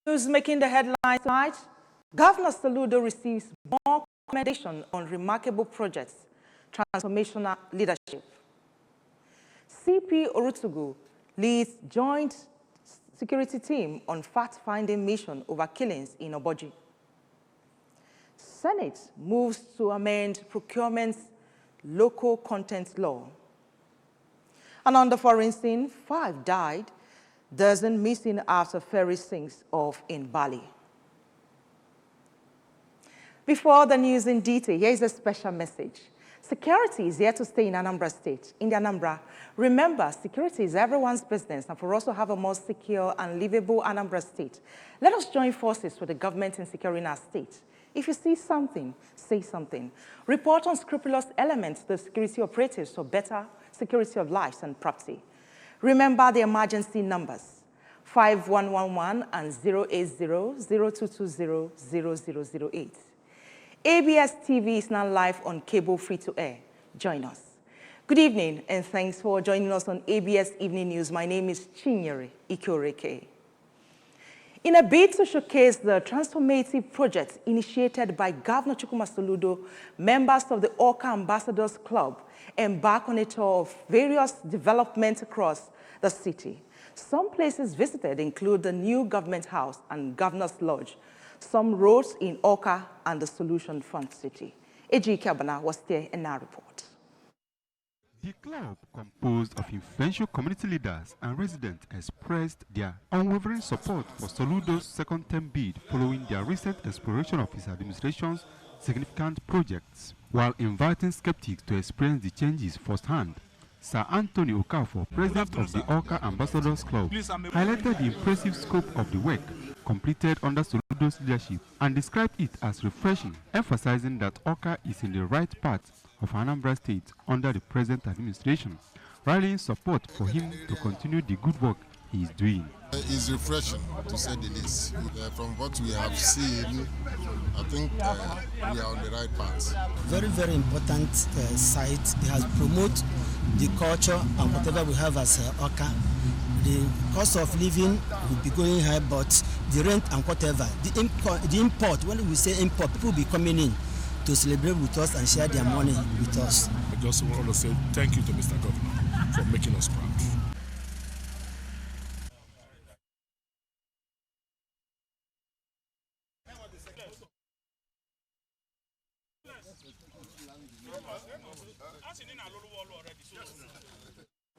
News making the headlines tonight, Governor Saludo receives more commendation on remarkable projects, transformational leadership. CP Orutugu leads joint security team on fact-finding mission over killings in Oboji. Senate moves to amend procurement's local content law. And on the foreign scene, 5 died, dozen missing after ferry sinks off in Bali. Before the news in detail, here is a special message. Security is here to stay in Anambra State. In the Anambra, remember, security is everyone's business, and for us to have a more secure and livable Anambra State, let us join forces with the government in securing our state. If you see something, say something. Report unscrupulous elements to the security operatives for better security of lives and property. Remember the emergency numbers, 5111 and 080-0220-0008. ABS TV is now live on cable free-to-air. Join us. Good evening, and thanks for joining us on ABS Evening News. My name is Chinyere Ikoreke. In a bid to showcase the transformative projects initiated by Governor Chukwuma Soludo, members of the Awka Ambassadors Club embark on a tour of various developments across the city. Some places visited include the new Government House and Governor's Lodge, some roads in Awka and the Solution Front City. A.G. Kabana was there in our report. The club, composed of influential community leaders and residents, expressed their unwavering support for Soludo's second-term bid following their recent exploration of his administration's significant projects, while inviting skeptics to experience the changes firsthand. Sir Anthony Okafor, president of the Awka Ambassadors Club, highlighted the impressive scope of the work completed under Soludo's leadership and described it as refreshing, emphasizing that Awka is in the right path of Anambra State under the present administration, rallying support for him to continue the good work he is doing. It's refreshing, to say the least. From what we have seen, I think we are on the right path. Very, very important site. It has promoted the culture and whatever we have as Awka. The cost of living will be going high, but the rent and whatever, the import, when we say import, people will be coming in to celebrate with us and share their money with us. I just want to say thank you to Mr. Governor for making us proud.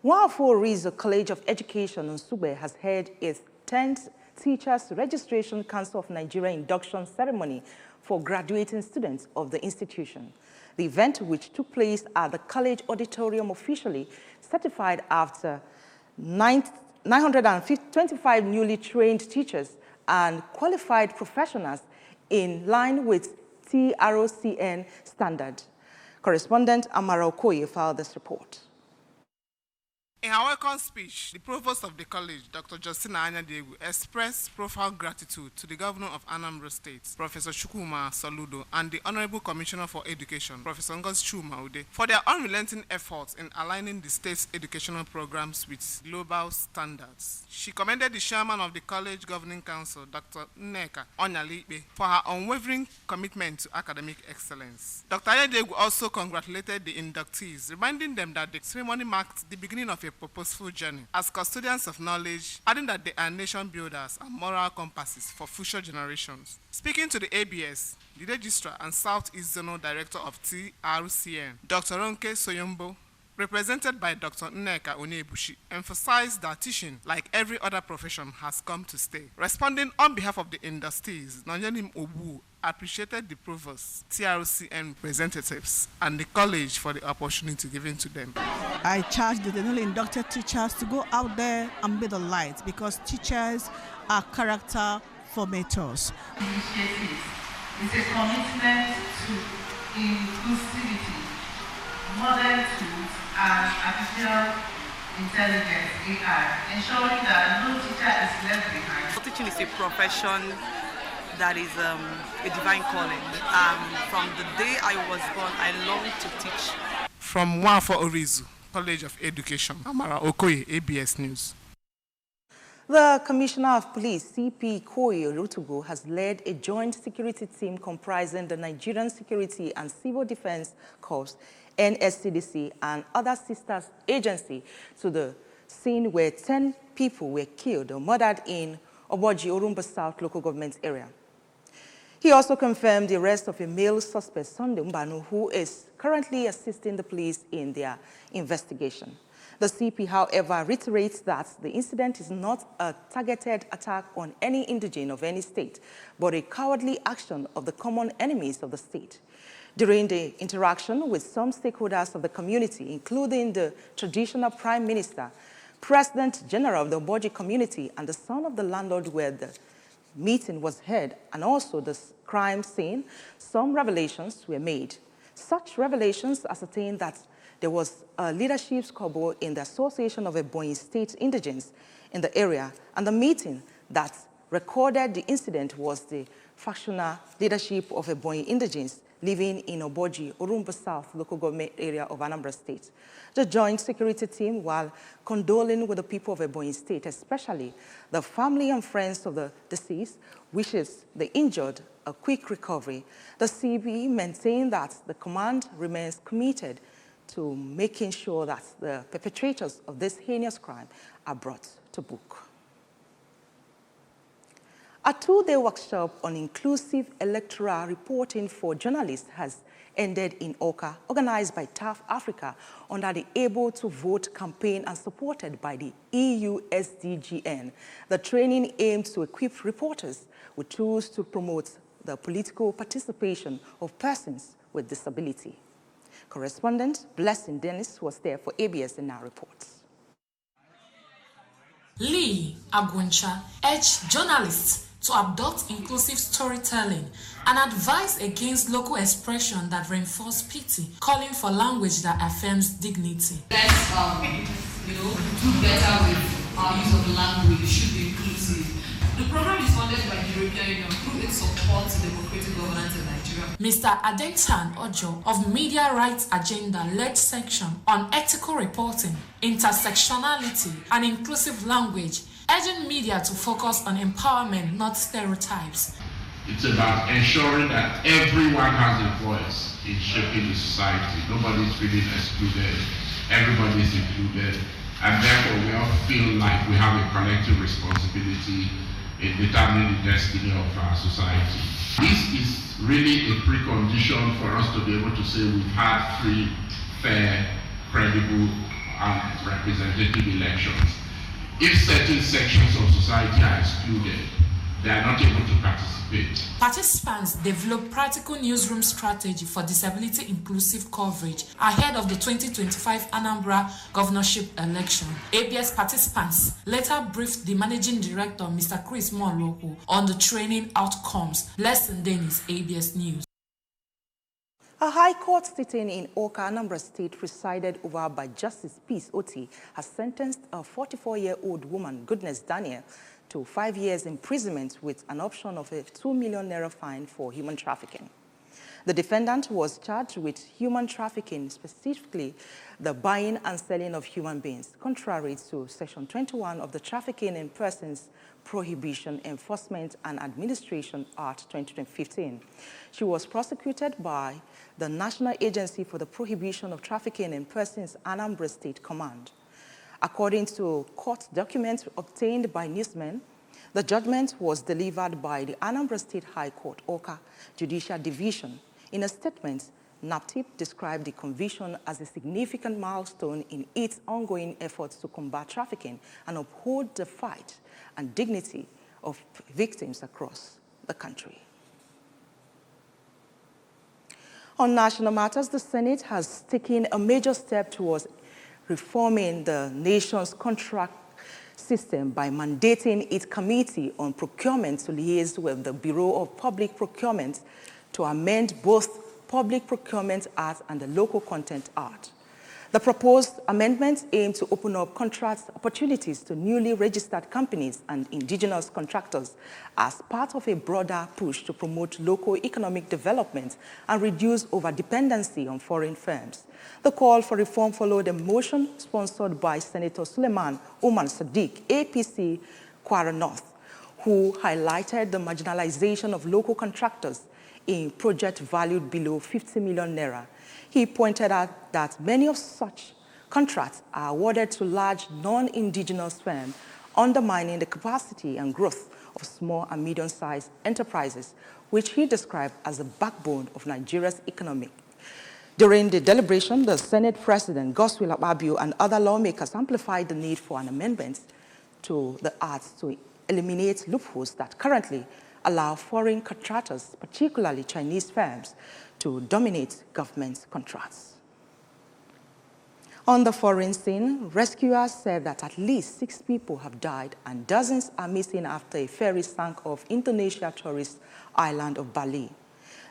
Wafo Rizo College of Education in Sube has held its 10th Teachers Registration Council of Nigeria induction ceremony for graduating students of the institution. The event, which took place at the college auditorium, officially certified after 925 newly trained teachers and qualified professionals in line with TROCN standard. Correspondent Amara Okoye filed this report. In her welcome speech, the provost of the college, Dr. Justina Anyadegu, expressed profound gratitude to the governor of Anambra State, Professor Chukwuma Soludo, and the Honorable Commissioner for Education, Professor Ngozi Chuma, for their unrelenting efforts in aligning the state's educational programs with global standards. She commended the chairman of the college governing council, Dr. Nneka Onyalipe, for her unwavering commitment to academic excellence. Dr. Anyadegu also congratulated the inductees, reminding them that the ceremony marked the beginning of a purposeful journey as custodians of knowledge, adding that they are nation builders and moral compasses for future generations. Speaking to the ABS, the Registrar and Southeast Zonal Director of TRCN, Dr. Ronke Soyombo, represented by Dr. Nneka Onyebushi, emphasized that teaching, like every other profession, has come to stay. Responding on behalf of the industries, Nanyanim Obu appreciated the provost, TRCN representatives, and the college for the opportunity given to them. I charge the newly inducted teachers to go out there and be the light, because teachers are character formators. Initiative is a commitment to inclusivity, modern tools, and artificial intelligence, AI, ensuring that no teacher is left behind. Teaching is a profession that is a divine calling. From the day I was born, I longed to teach. From Wafo Orizu, College of Education, Amara Okoye, ABS News. The Commissioner of Police, CP Koyo Rutugo, has led a joint security team comprising the Nigerian Security and Civil Defense Corps, NSCDC, and other sister agencies to the scene where 10 people were killed or murdered in Oboji, Orumba South local government area. He also confirmed the arrest of a male suspect, Sunday Mbanu, who is currently assisting the police in their investigation. The CP, however, reiterates that the incident is not a targeted attack on any indigene of any state, but a cowardly action of the common enemies of the state. During the interaction with some stakeholders of the community, including the traditional prime minister, President General of the Oboji community, and the son of the landlord where the meeting was held, and also the crime scene, some revelations were made. Such revelations ascertained that there was a leadership squabble in the Association of Ebonyi State Indigents in the area, and the meeting that recorded the incident was the factional leadership of Ebonyi Indigents living in Oboji, Orumba South local government area of Anambra State. The joint security team, while condoling with the people of Ebonyi State, especially the family and friends of the deceased, wishes the injured a quick recovery. The CB maintained that the command remains committed to making sure that the perpetrators of this heinous crime are brought to book. A two-day workshop on inclusive electoral reporting for journalists has ended in Oka, organized by TAF Africa under the Able to Vote campaign and supported by the EU SDGN. The training aims to equip reporters with tools to promote the political participation of persons with disability. Correspondent Blessing Dennis was there for ABS in our reports. Lee Aguncha urged journalists to adopt inclusive storytelling and advise against local expression that reinforce pity, calling for language that affirms dignity. Let's, do better with our use of language. It should be inclusive. The program is funded by the European Union through its support to democratic governance in Nigeria. Mr. Adentan Ojo of Media Rights Agenda led section on ethical reporting, intersectionality, and inclusive language, urging media to focus on empowerment, not stereotypes. It's about ensuring that everyone has a voice in shaping the society. Nobody's feeling excluded, everybody's included, and therefore we all feel like we have a collective responsibility in determining the destiny of our society. This is really a precondition for us to be able to say we've had free, fair, credible, and representative elections. If certain sections of society are excluded, they are not able to participate. Participants developed practical newsroom strategy for disability inclusive coverage ahead of the 2025 Anambra governorship election. ABS participants later briefed the managing director, Mr. Chris Moloko, on the training outcomes. Lesson Dennis, ABS News. A High Court sitting in Oka, Anambra State, presided over by Justice Peace Oti, has sentenced a 44-year-old woman, Goodness Daniel, to 5 years imprisonment with an option of a 2 million naira fine for human trafficking. The defendant was charged with human trafficking, specifically the buying and selling of human beings, contrary to Section 21 of the Trafficking in Persons Prohibition, Enforcement and Administration Act 2015. She was prosecuted by the National Agency for the Prohibition of Trafficking in Persons, Anambra State Command. According to court documents obtained by newsmen, the judgment was delivered by the Anambra State High Court, Oka Judicial Division. In a statement, NAPTIP described the conviction as a significant milestone in its ongoing efforts to combat trafficking and uphold the fight and dignity of victims across the country. On national matters, the Senate has taken a major step towards reforming the nation's contract system by mandating its Committee on Procurement to liaise with the Bureau of Public Procurement to amend both Public Procurement Act and the Local Content Act. The proposed amendments aim to open up contract opportunities to newly registered companies and indigenous contractors as part of a broader push to promote local economic development and reduce over-dependency on foreign firms. The call for reform followed a motion sponsored by Senator Suleiman Omar Sadiq, APC, Kwara North, who highlighted the marginalization of local contractors in projects valued below 50 million naira. He pointed out that many of such contracts are awarded to large non-indigenous firms, undermining the capacity and growth of small and medium-sized enterprises, which he described as the backbone of Nigeria's economy. During the deliberation, the Senate President, Godswill Akpabio, and other lawmakers amplified the need for an amendment to the Act to eliminate loopholes that currently allow foreign contractors, particularly Chinese firms, to dominate government contracts. On the foreign scene, rescuers said that at least 6 people have died and dozens are missing after a ferry sank off Indonesia tourist island of Bali.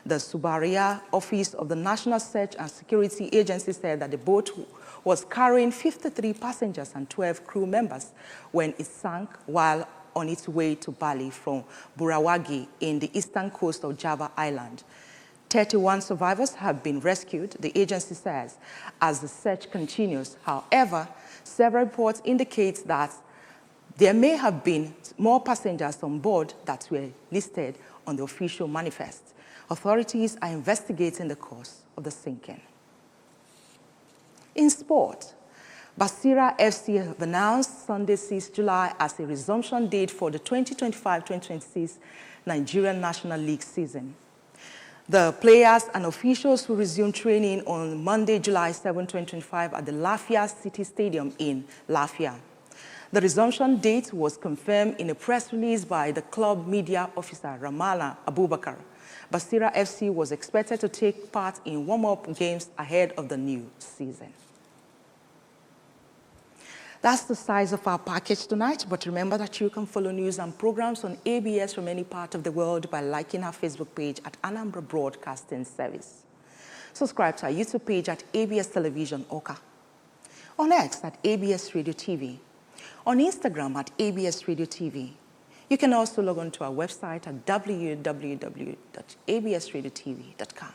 The Subaria office of the National Search and Security Agency said that the boat was carrying 53 passengers and 12 crew members when it sank while on its way to Bali from Burawagi in the eastern coast of Java Island. 31 survivors have been rescued, the agency says, as the search continues. However, several reports indicate that there may have been more passengers on board that were listed on the official manifest. Authorities are investigating the cause of the sinking. In sport, Basira FC have announced Sunday 6 July as a resumption date for the 2025-2026 Nigerian National League season. The players and officials will resume training on Monday, July 7, 2025 at the Lafia City Stadium in Lafia. The resumption date was confirmed in a press release by the club media officer, Ramana Abubakar. Basira FC was expected to take part in warm-up games ahead of the new season. That's the size of our package tonight, but remember that you can follow news and programs on ABS from any part of the world by liking our Facebook page at Anambra Broadcasting Service. Subscribe to our YouTube page at ABS Television Oka, on X at ABS Radio TV, on Instagram at ABS Radio TV. You can also log on to our website at www.absradiotv.com.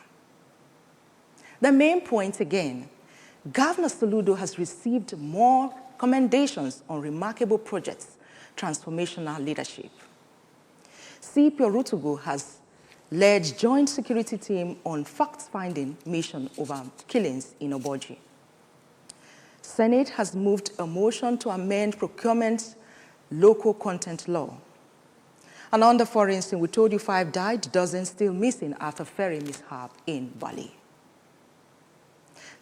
The main point again, Governor Soludo has received more commendations on remarkable projects, transformational leadership. CP Orutugu has led joint security team on fact-finding mission over killings in Oboji. Senate has moved a motion to amend procurement local content law. And on the foreign scene, we told you 5 died, dozens still missing after ferry mishap in Bali.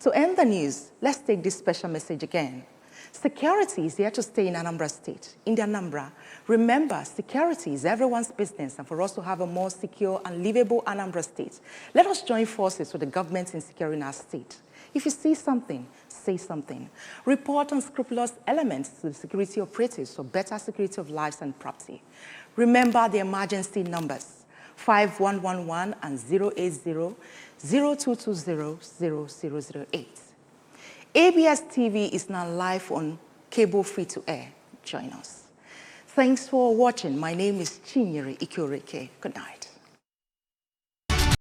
To end the news, let's take this special message again. Security is here to stay in Anambra State. In the Anambra, remember, security is everyone's business, and for us to have a more secure and livable Anambra State, let us join forces with the government in securing our state. If you see something, say something. Report unscrupulous elements to the security operatives for better security of lives and property. Remember the emergency numbers, 5111 and 080-0220-0008. ABS TV is now live on cable free-to-air. Join us. Thanks for watching. My name is Chinyere Ikureke. Good night.